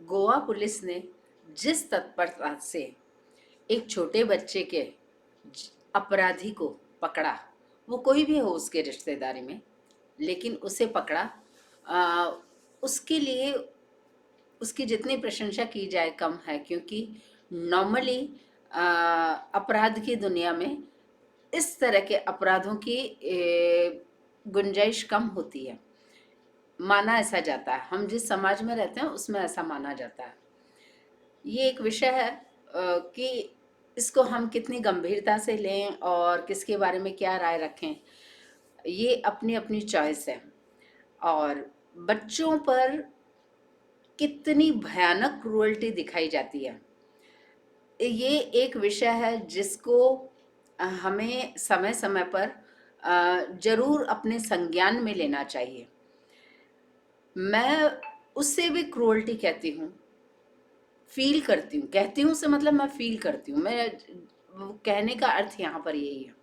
Goa police ने जिस तत्परता से एक छोटे बच्चे के अपराधी को पकड़ा, वो कोई भी हो उसके रिश्तेदारी में, लेकिन उसे पकड़ा। आ, उसके लिए उसकी जितनी प्रशंसा की जाए कम है, क्योंकि नॉर्मली अपराध की दुनिया में इस तरह के अपराधों की गुंजाइश कम होती है। माना ऐसा जाता है, हम जिस समाज में रहते हैं उसमें ऐसा माना जाता है। ये एक विषय है कि इसको हम कितनी गंभीरता से लें और किसके बारे में क्या राय रखें, ये अपनी अपनी चॉइस है। और बच्चों पर कितनी भयानक क्रूअल्टी दिखाई जाती है, ये एक विषय है जिसको हमें समय समय पर जरूर अपने संज्ञान में लेना चाहिए। मैं उससे भी क्रूअल्टी कहती हूँ, फील करती हूँ। कहती हूँ से मतलब मैं फील करती हूँ। मैं कहने का अर्थ यहाँ पर यही है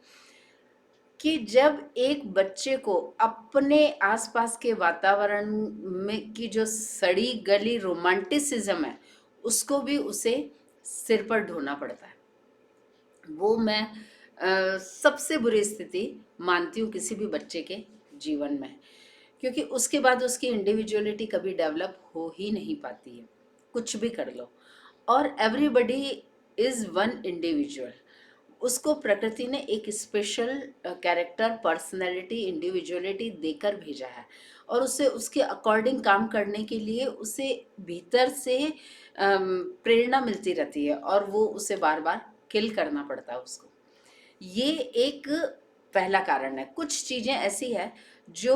कि जब एक बच्चे को अपने आसपास के वातावरण में की जो सड़ी गली रोमांटिसिज्म है, उसको भी उसे सिर पर ढोना पड़ता है। वो मैं सबसे बुरी स्थिति मानती हूँ किसी भी बच्चे के जीवन में, क्योंकि उसके बाद उसकी इंडिविजुअलिटी कभी डेवलप हो ही नहीं पाती है, कुछ भी कर लो। और एवरीबडी इज वन इंडिविजुअल। उसको प्रकृति ने एक स्पेशल कैरेक्टर, पर्सनैलिटी, इंडिविजुअलिटी देकर भेजा है, और उसे उसके अकॉर्डिंग काम करने के लिए उसे भीतर से प्रेरणा मिलती रहती है, और वो उसे बार बार किल करना पड़ता है उसको। ये एक पहला कारण है। कुछ चीज़ें ऐसी है जो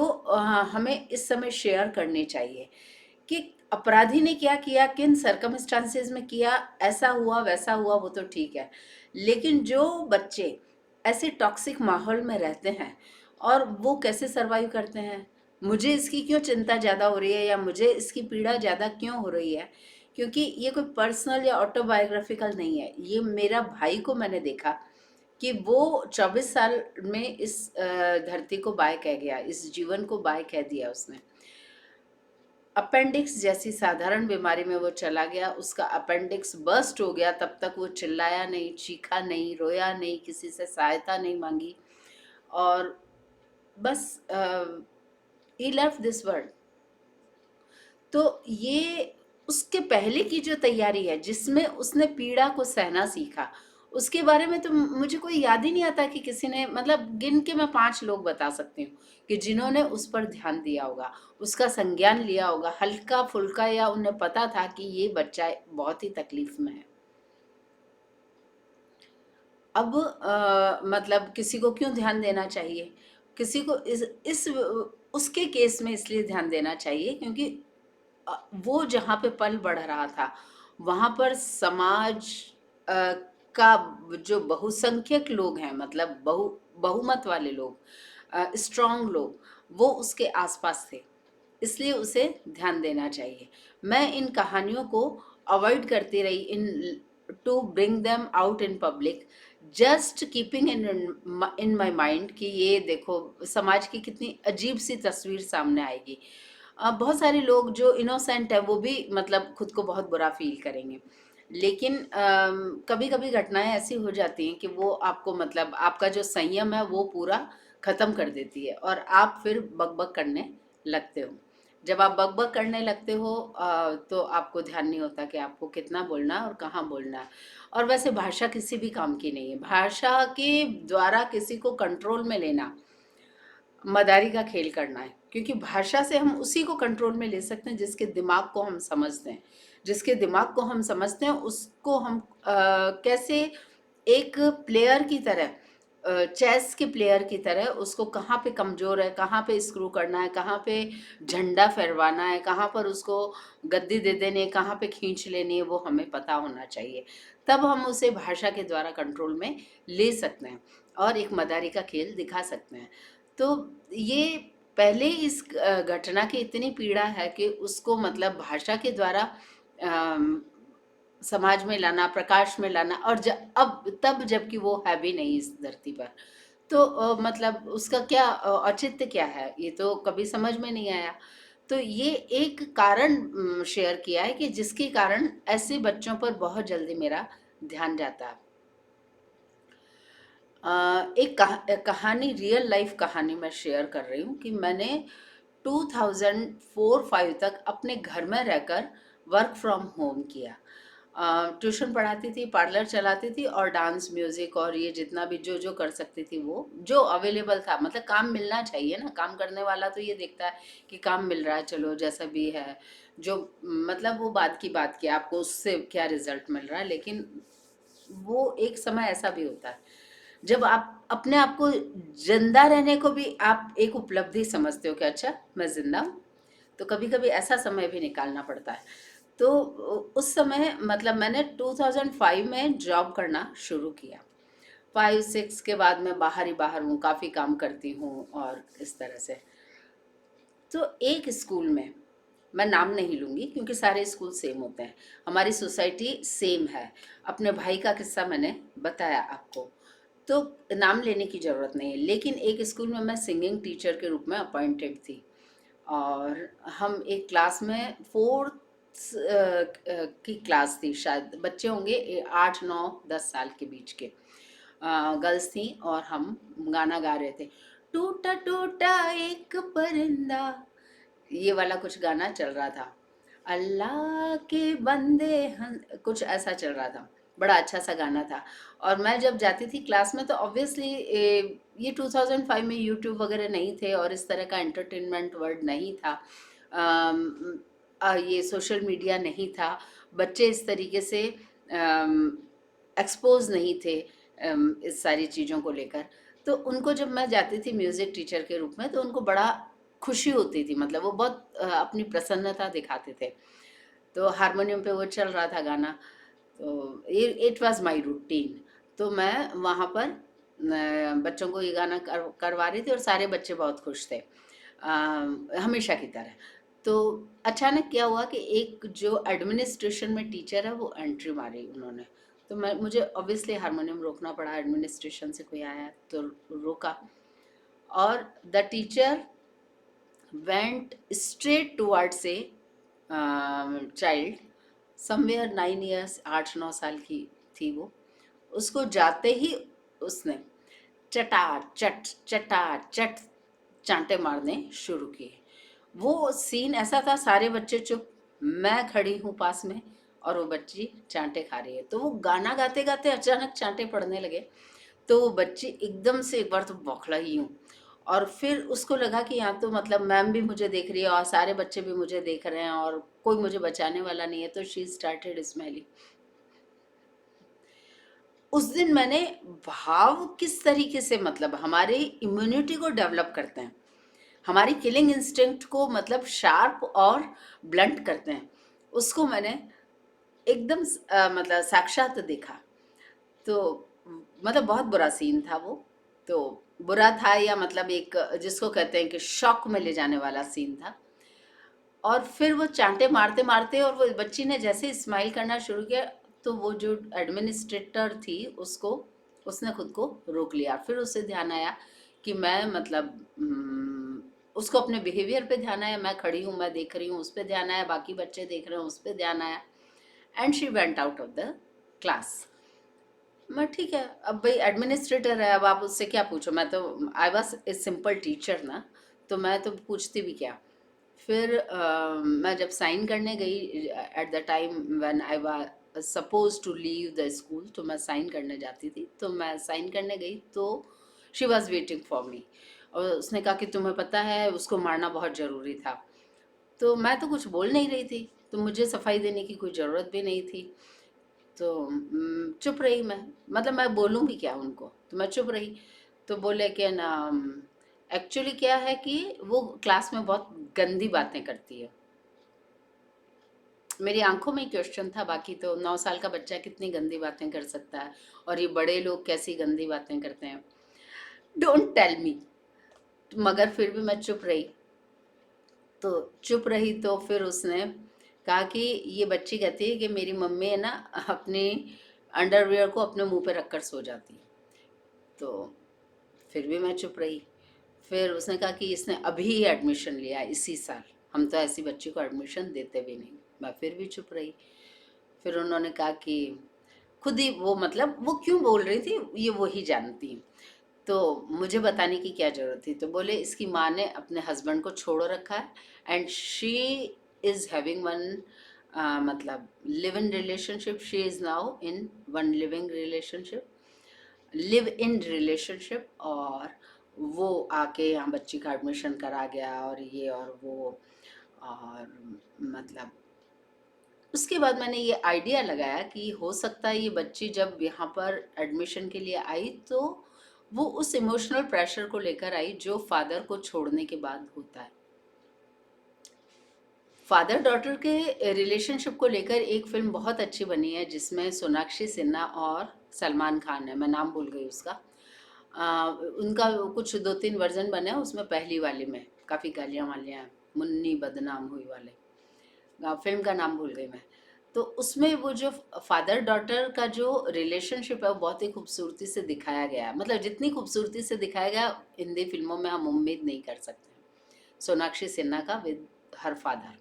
हमें इस समय शेयर करनी चाहिए कि अपराधी ने क्या किया, किन सरकमस्टांसेस में किया, ऐसा हुआ वैसा हुआ, वो तो ठीक है। लेकिन जो बच्चे ऐसे टॉक्सिक माहौल में रहते हैं और वो कैसे सरवाइव करते हैं, मुझे इसकी क्यों चिंता ज़्यादा हो रही है या मुझे इसकी पीड़ा ज़्यादा क्यों हो रही है, क्योंकि ये कोई पर्सनल या ऑटोबायोग्राफिकल नहीं है। ये मेरा भाई को मैंने देखा कि वो 24 साल में इस धरती को बाय कह गया, इस जीवन को बाय कह दिया उसने। अपेंडिक्स जैसी साधारण बीमारी में वो चला गया, उसका अपेंडिक्स बर्स्ट हो गया, तब तक वो चिल्लाया नहीं, चीखा नहीं, रोया नहीं, किसी से सहायता नहीं मांगी, और बस ही लेफ्ट दिस वर्ल्ड। तो ये उसके पहले की जो तैयारी है जिसमें उसने पीड़ा को सहना सीखा, उसके बारे में तो मुझे कोई याद ही नहीं आता कि किसी ने, मतलब गिन के मैं 5 लोग बता सकती हूँ कि जिन्होंने उस पर ध्यान दिया होगा, उसका संज्ञान लिया होगा हल्का फुल्का, या उन्हें पता था कि ये बच्चा बहुत ही तकलीफ में है। अब मतलब किसी को क्यों ध्यान देना चाहिए, किसी को इस उसके केस में इसलिए ध्यान देना चाहिए क्योंकि वो जहाँ पे पल बढ़ रहा था, वहाँ पर समाज अ, का जो बहुसंख्यक लोग हैं, मतलब बहुमत वाले लोग, स्ट्रांग लोग, वो उसके आसपास थे, इसलिए उसे ध्यान देना चाहिए। मैं इन कहानियों को अवॉइड करती रही, into bring them out in public, just keeping in my mind कि ये देखो समाज की कितनी अजीब सी तस्वीर सामने आएगी। बहुत सारे लोग जो इनोसेंट है वो भी मतलब खुद को बहुत बुरा फील करेंगे, लेकिन कभी कभी घटनाएं ऐसी हो जाती हैं कि वो आपको, मतलब आपका जो संयम है वो पूरा खत्म कर देती है, और आप फिर बकबक करने लगते हो। जब आप बकबक करने लगते हो तो आपको ध्यान नहीं होता कि आपको कितना बोलना है और कहाँ बोलना है। और वैसे भाषा किसी भी काम की नहीं है। भाषा के द्वारा किसी को कंट्रोल में लेना मदारी का खेल करना है, क्योंकि भाषा से हम उसी को कंट्रोल में ले सकते हैं जिसके दिमाग को हम समझते हैं। जिसके दिमाग को हम समझते हैं उसको हम कैसे एक प्लेयर की तरह, चेस के प्लेयर की तरह, उसको कहाँ पे कमज़ोर है, कहाँ पे स्क्रू करना है, कहाँ पे झंडा फहरवाना है, कहाँ पर उसको गद्दी दे देनी है, कहाँ पे खींच लेनी है, वो हमें पता होना चाहिए। तब हम उसे भाषा के द्वारा कंट्रोल में ले सकते हैं और एक मदारी का खेल दिखा सकते हैं। तो ये पहले इस घटना की इतनी पीड़ा है कि उसको मतलब भाषा के द्वारा अम, समाज में लाना, प्रकाश में लाना, और अब तब जबकि वो है भी नहीं इस धरती पर, तो मतलब उसका क्या औचित्य क्या है, ये तो कभी समझ में नहीं आया। तो ये एक कारण शेयर किया है कि जिसके कारण ऐसे बच्चों पर बहुत जल्दी मेरा ध्यान जाता है। एक कहानी, रियल लाइफ कहानी मैं शेयर कर रही हूँ कि मैंने 2004-5 तक अपने घर में रहकर वर्क फ्रॉम होम किया। ट्यूशन पढ़ाती थी, पार्लर चलाती थी और डांस, म्यूजिक और ये जितना भी जो जो कर सकती थी वो जो अवेलेबल था, मतलब काम मिलना चाहिए ना, काम करने वाला तो ये देखता है कि काम मिल रहा है, चलो जैसा भी है, जो मतलब वो बात की बात की आपको उससे क्या रिजल्ट मिल रहा है। लेकिन वो एक समय ऐसा भी होता है जब आप अपने आप को जिंदा रहने को भी आप एक उपलब्धि समझते हो कि अच्छा मैं जिंदा हूँ, तो कभी कभी ऐसा समय भी निकालना पड़ता है। तो उस समय मतलब मैंने 2005 में जॉब करना शुरू किया। 5-6 के बाद मैं बाहर ही बाहर हूँ, काफ़ी काम करती हूँ और इस तरह से। तो एक स्कूल में, मैं नाम नहीं लूँगी क्योंकि सारे स्कूल सेम होते हैं, हमारी सोसाइटी सेम है। अपने भाई का किस्सा मैंने बताया आपको, तो नाम लेने की ज़रूरत नहीं है। लेकिन एक स्कूल में मैं सिंगिंग टीचर के रूप में अपॉइंटेड थी और हम एक क्लास में 4th की क्लास थी, शायद बच्चे होंगे 8 9 10 साल के बीच के, गर्ल्स थी और हम गाना गा रहे थे। टूटा टूटा एक परिंदा, ये वाला कुछ गाना चल रहा था। अल्लाह के बंदे कुछ ऐसा चल रहा था, बड़ा अच्छा सा गाना था। और मैं जब जाती थी क्लास में तो ऑब्वियसली ये 2005 में यूट्यूब वगैरह नहीं थे और इस तरह का एंटरटेनमेंट वर्ड नहीं था। ये सोशल मीडिया नहीं था, बच्चे इस तरीके से एक्सपोज नहीं थे इस सारी चीज़ों को लेकर। तो उनको जब मैं जाती थी म्यूज़िक टीचर के रूप में तो उनको बड़ा खुशी होती थी, मतलब वो बहुत अपनी प्रसन्नता दिखाते थे। तो हारमोनियम पे वो चल रहा था गाना, तो इट वाज माय रूटीन। तो मैं वहाँ पर बच्चों को ये गाना करवा रही थी और सारे बच्चे बहुत खुश थे, हमेशा की तरह। तो अचानक क्या हुआ कि एक जो एडमिनिस्ट्रेशन में टीचर है वो एंट्री मारी उन्होंने। तो मैं मुझे ऑब्वियसली हारमोनियम रोकना पड़ा, एडमिनिस्ट्रेशन से कोई आया तो रोका। और the teacher went straight towards a child, somewhere 9 years, 8 9 साल की थी वो। उसको जाते ही उसने चटा चट चांटे मारने शुरू किए। वो सीन ऐसा था, सारे बच्चे चुप, मैं खड़ी हूँ पास में और वो बच्ची चांटे खा रही है। तो वो गाना गाते गाते अचानक चांटे पड़ने लगे। तो वो बच्ची एकदम से एक बार तो बौखला ही हूँ। और फिर उसको लगा कि यहाँ तो मतलब मैम भी मुझे देख रही है और सारे बच्चे भी मुझे देख रहे हैं और कोई मुझे बचाने वाला नहीं है, तो शी स्टार्टेड स्माइलिंग। उस दिन मैंने भाव किस तरीके से मतलब हमारे इम्यूनिटी को डेवलप करते हैं, हमारी किलिंग इंस्टिंक्ट को मतलब शार्प और ब्लंट करते हैं, उसको मैंने एकदम मतलब साक्षात देखा। तो मतलब बहुत बुरा सीन था वो। तो बुरा था या मतलब एक जिसको कहते हैं कि शॉक में ले जाने वाला सीन था। और फिर वो चांटे मारते मारते और वो बच्ची ने जैसे स्माइल करना शुरू किया तो वो जो एडमिनिस्ट्रेटर थी उसको, उसने खुद को रोक लिया। फिर उसे ध्यान आया कि मैं मतलब उसको अपने बिहेवियर पे ध्यान आया, मैं खड़ी हूँ, मैं देख रही हूँ, उस पर ध्यान आया, बाकी बच्चे देख रहे हैं उस पर ध्यान आया। And she went out of the class. मैं ठीक है, अब भाई एडमिनिस्ट्रेटर है, अब आप उससे क्या पूछो, मैं तो I was a simple teacher ना, तो मैं तो पूछती भी क्या। फिर मैं जब साइन करने गई at the time when I was suppose to leave the school, तो मैं साइन करने जाती थी, तो मैं साइन करने गई तो she was waiting for me. और उसने कहा कि तुम्हें पता है उसको मारना बहुत ज़रूरी था। तो मैं तो कुछ बोल नहीं रही थी, तो मुझे सफाई देने की कोई ज़रूरत भी नहीं थी। तो चुप रही मैं, मतलब मैं बोलूँ भी क्या उनको, तो मैं चुप रही। तो बोले कि ना एक्चुअली क्या है कि वो क्लास में बहुत गंदी बातें करती है। मेरी आंखों में क्वेश्चन था, बाकी तो 9 साल का बच्चा कितनी गंदी बातें कर सकता है और ये बड़े लोग कैसी गंदी बातें करते हैं, डोंट टेल मी। मगर फिर भी मैं चुप रही। तो चुप रही तो फिर उसने कहा कि ये बच्ची कहती है कि मेरी मम्मी है ना अपनी अंडरवियर को अपने मुंह पे रखकर सो जाती है। तो फिर भी मैं चुप रही। फिर उसने कहा कि इसने अभी एडमिशन लिया है इसी साल हम तो ऐसी बच्ची को एडमिशन देते भी नहीं। मैं फिर भी चुप रही। फिर उन्होंने कहा कि खुद ही वो, मतलब वो क्यों बोल रही थी ये वो ही जानती। तो मुझे बताने की क्या ज़रूरत थी। तो बोले इसकी माँ ने अपने हस्बैंड को छोड़ रखा है and she is having one, मतलब live in relationship. She is now in one live in relationship. और वो आके यहाँ बच्ची का एडमिशन करा गया और ये और वो। और मतलब उसके बाद मैंने ये आइडिया लगाया कि हो सकता है ये बच्ची जब यहाँ पर एडमिशन के लिए आई तो वो उस इमोशनल प्रेशर को लेकर आई जो फादर को छोड़ने के बाद होता है। फादर डॉटर के रिलेशनशिप को लेकर एक फिल्म बहुत अच्छी बनी है जिसमें सोनाक्षी सिन्हा और सलमान खान है, मैं नाम भूल गई उसका। उनका कुछ 2-3 वर्जन बने हैं, उसमें पहली वाली में काफ़ी गालियाँ वालियाँ हैं, मुन्नी बदनाम हुई वाले फिल्म का नाम भूल गई मैं। तो उसमें वो जो फादर डॉटर का जो रिलेशनशिप है वो बहुत ही खूबसूरती से दिखाया गया है। मतलब जितनी खूबसूरती से दिखाया गया हिंदी फिल्मों में हम उम्मीद नहीं कर सकते। सोनाक्षी सिन्हा का विद हर फादर,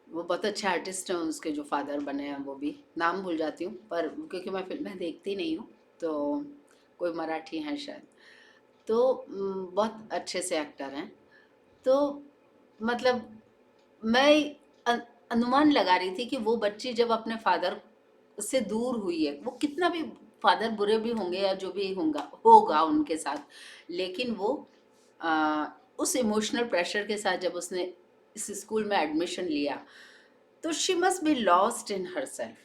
वो बहुत अच्छे आर्टिस्ट हैं। उसके जो फादर बने हैं वो भी नाम भूल जाती हूँ, पर क्योंकि मैं फिल्में देखती नहीं हूँ तो कोई मराठी हैं शायद। तो बहुत अच्छे से एक्टर हैं। तो मतलब मैं अनुमान लगा रही थी कि वो बच्ची जब अपने फादर से दूर हुई है, वो कितना भी फादर बुरे भी होंगे या जो भी होगा होगा उनके साथ, लेकिन वो आ, उस इमोशनल प्रेशर के साथ जब उसने इस स्कूल में एडमिशन लिया तो she must be lost in her self.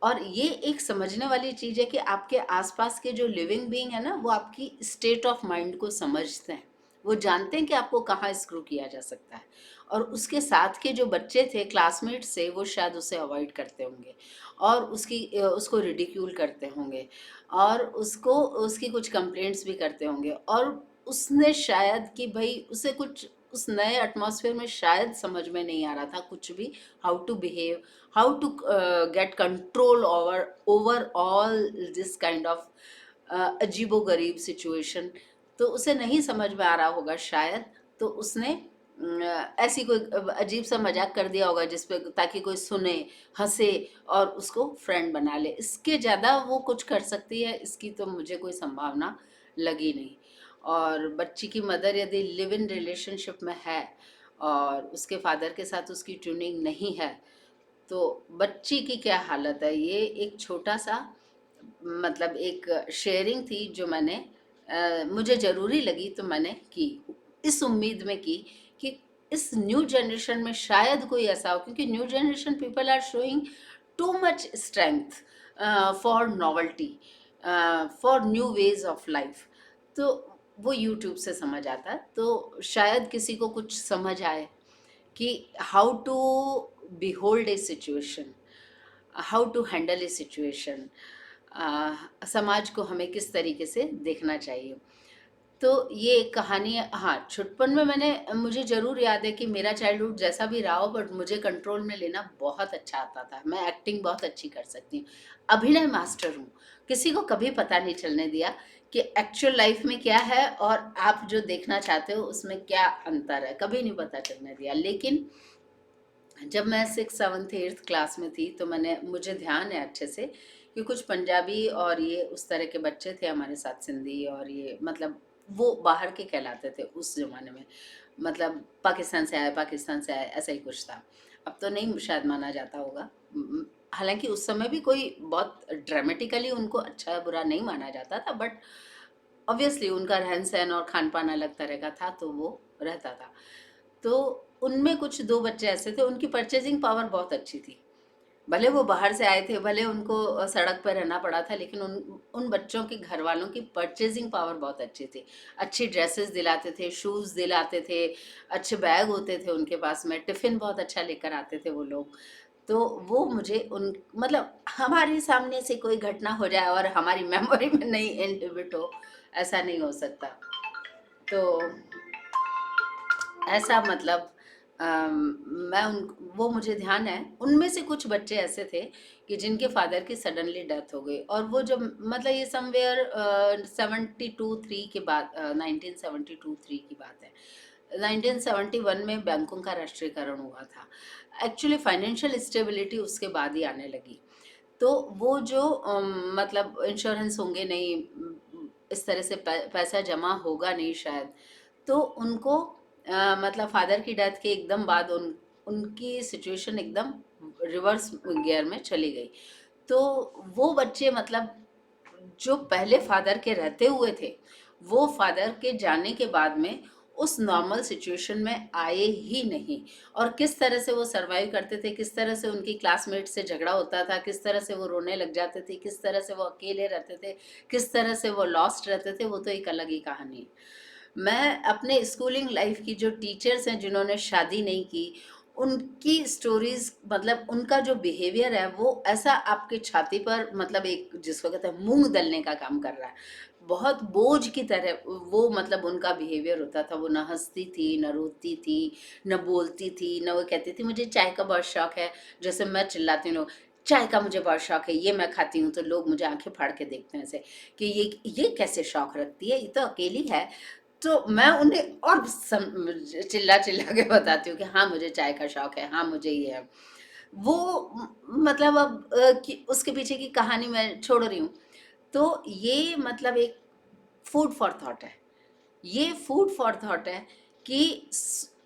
और ये एक समझने वाली चीज़ है कि आपके आसपास के जो लिविंग बीइंग है ना वो आपकी स्टेट ऑफ माइंड को समझते हैं। वो जानते हैं कि आपको कहाँ स्क्रू किया जा सकता है। और उसके साथ के जो बच्चे थे क्लासमेट्स से वो शायद उसे अवॉइड करते होंगे और उसको रिडिक्यूल करते होंगे और उसको उसकी कुछ कंप्लेंट्स भी करते होंगे। और उसने शायद कि भाई उसे कुछ उस नए एटमॉस्फेयर में शायद समझ में नहीं आ रहा था कुछ भी, how to behave, how to get control over all this kind of अजीबो गरीब सिचुएशन। तो उसे नहीं समझ में आ रहा होगा शायद। तो उसने ऐसी कोई अजीब सा मजाक कर दिया होगा जिसपे ताकि कोई सुने, हंसे और उसको फ्रेंड बना ले। इसके ज़्यादा वो कुछ कर सकती है इसकी तो मुझे कोई संभावना लगी नहीं। और बच्ची की मदर यदि लिव इन रिलेशनशिप में है और उसके फादर के साथ उसकी ट्यूनिंग नहीं है तो बच्ची की क्या हालत है। ये एक छोटा सा मतलब एक शेयरिंग थी जो मैंने मुझे ज़रूरी लगी तो मैंने की, इस उम्मीद में की कि इस न्यू जनरेशन में शायद कोई ऐसा हो, क्योंकि new generation people are showing too much strength for novelty, for new ways of life. तो वो यूट्यूब से समझ आता है तो शायद किसी को कुछ समझ आए कि how to behold a situation, how to handle a situation, समाज को हमें किस तरीके से देखना चाहिए। तो ये एक कहानी है। हाँ, छुटपन में मुझे ज़रूर याद है कि मेरा चाइल्डहुड जैसा भी रहा हो बट मुझे कंट्रोल में लेना बहुत अच्छा आता था। मैं एक्टिंग बहुत अच्छी कर सकती हूँ, अभिनय मास्टर हूँ। किसी को कभी पता नहीं चलने दिया कि एक्चुअल लाइफ में क्या है और आप जो देखना चाहते हो उसमें क्या अंतर है, कभी नहीं पता चलने दिया। लेकिन जब मैं 6th 7th 8th क्लास में थी तो मुझे ध्यान है अच्छे से कि कुछ पंजाबी और ये उस तरह के बच्चे थे हमारे साथ, सिंधी और ये मतलब वो बाहर के कहलाते थे उस ज़माने में। मतलब पाकिस्तान से आए ऐसा ही कुछ था। अब तो नहीं शायद माना जाता होगा। हालांकि उस समय भी कोई बहुत ड्रामेटिकली उनको अच्छा बुरा नहीं माना जाता था बट ऑब्वियसली उनका रहन सहन और खान पान अलग तरह का था तो वो रहता था। तो उनमें कुछ 2 बच्चे ऐसे थे, उनकी परचेजिंग पावर बहुत अच्छी थी। भले वो बाहर से आए थे, भले उनको सड़क पर रहना पड़ा था, लेकिन उन उन बच्चों के घर वालों की परचेजिंग पावर बहुत अच्छी थी। अच्छी ड्रेसेस दिलाते थे, शूज़ दिलाते थे, अच्छे बैग होते थे उनके पास में, टिफ़िन बहुत अच्छा लेकर आते थे वो लोग। तो वो मुझे उन मतलब हमारे सामने से कोई घटना हो जाए और हमारी मेमोरी में नहीं इनहिबिट हो, ऐसा नहीं हो सकता। तो ऐसा मतलब मैं उन वो मुझे ध्यान है उनमें से कुछ बच्चे ऐसे थे कि जिनके फादर की सडनली डेथ हो गई। और वो जब मतलब ये समवेयर 72 3 के बाद 1972 3 की बात है। 1971 में बैंकों का राष्ट्रीयकरण हुआ था। एक्चुअली फाइनेंशियल स्टेबिलिटी उसके बाद ही आने लगी। तो वो जो मतलब इंश्योरेंस होंगे नहीं, इस तरह से पैसा जमा होगा नहीं शायद, तो उनको मतलब फादर की डेथ के एकदम बाद उनकी सिचुएशन एकदम रिवर्स गियर में चली गई। तो वो बच्चे मतलब जो पहले फादर के रहते हुए थे, वो फादर के जाने के बाद में उस नॉर्मल सिचुएशन में आए ही नहीं। और किस तरह से वो सरवाइव करते थे, किस तरह से उनकी क्लासमेट से झगड़ा होता था, किस तरह से वो रोने लग जाते थे, किस तरह से वो अकेले रहते थे, किस तरह से वो लॉस्ट रहते थे, वो तो एक अलग ही कहानी है। मैं अपने स्कूलिंग लाइफ की जो टीचर्स हैं जिन्होंने शादी नहीं की, उनकी स्टोरीज मतलब उनका जो बिहेवियर है वो ऐसा आपके छाती पर मतलब एक जिसको कहते हैं मूंग दलने का काम कर रहा है। बहुत बोझ की तरह वो मतलब उनका बिहेवियर होता था। वो न हंसती थी, न रोती थी, न बोलती थी, न वो कहती थी मुझे चाय का बहुत शौक है। जैसे मैं चिल्लाती हूँ चाय का मुझे बहुत शौक है, ये मैं खाती हूँ, तो लोग मुझे आंखें फाड़ के देखते हैं ऐसे कि ये कैसे शौक रखती है, ये तो अकेली है। तो मैं उन्हें और चिल्ला चिल्ला के बताती हूँ कि हाँ मुझे चाय का शौक है, हाँ मुझे ये है वो मतलब अब कि उसके पीछे की कहानी मैं छोड़ रही हूँ। तो ये मतलब एक फूड फॉर थॉट है। ये फूड फॉर थॉट है कि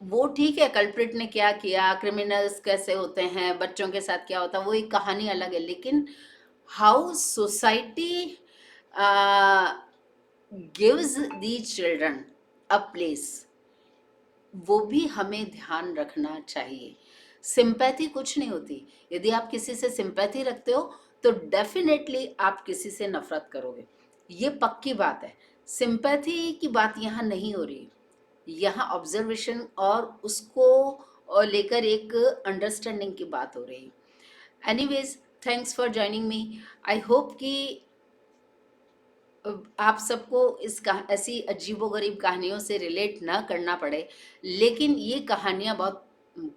वो ठीक है कल्प्रिट ने क्या किया, क्रिमिनल्स कैसे होते हैं, बच्चों के साथ क्या होता है, वो एक कहानी अलग है। लेकिन how society gives these children a place, वो भी हमें ध्यान रखना चाहिए। सिंपैथी कुछ नहीं होती। यदि आप किसी से सिंपैथी रखते हो तो डेफिनेटली आप किसी से नफरत करोगे, ये पक्की बात है। सिंपैथी की बात यहाँ नहीं हो रही, यहाँ ऑब्जर्वेशन और उसको लेकर एक अंडरस्टैंडिंग की बात हो रही है। Anyways, thanks for joining me. I hope कि आप सबको ऐसी अजीबोगरीब कहानियों से रिलेट ना करना पड़े। लेकिन ये कहानियाँ बहुत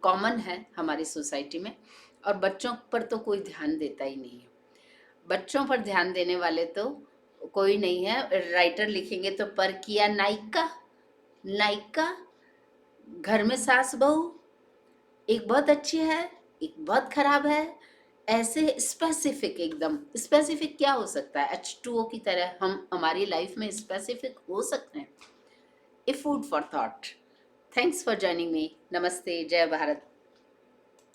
कॉमन है हमारी सोसाइटी में, और बच्चों पर तो कोई ध्यान देता ही नहीं है। बच्चों पर ध्यान देने वाले तो कोई नहीं है। राइटर लिखेंगे तो पर किया नायिका, नायिका घर में सास बहू, एक बहुत अच्छी है, एक बहुत खराब है, ऐसे स्पेसिफिक, एकदम स्पेसिफिक क्या हो सकता है? H2O की तरह हम हमारी लाइफ में स्पेसिफिक हो सकते हैं। ए food for thought. Thanks for joining me. नमस्ते, जय भारत।